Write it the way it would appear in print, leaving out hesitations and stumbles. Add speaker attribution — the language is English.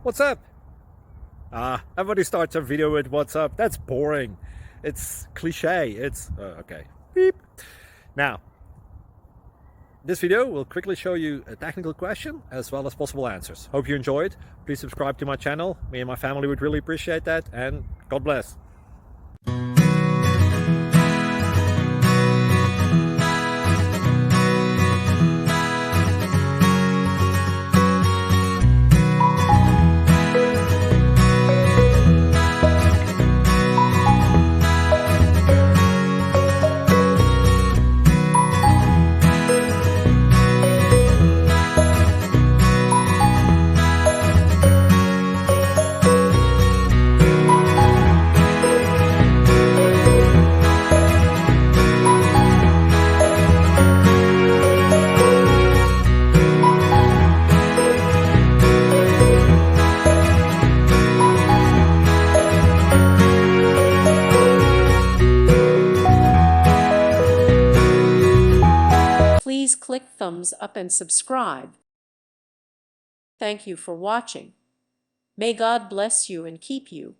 Speaker 1: What's up? Everybody starts a video with what's up. That's boring. It's cliche. It's okay. Beep. Now, this video will quickly show you a technical question as well as possible answers. Hope you enjoyed. Please subscribe to my channel. Me and my family would really appreciate that, and God bless.
Speaker 2: Please click thumbs up and subscribe. Thank you for watching. May God bless you and keep you.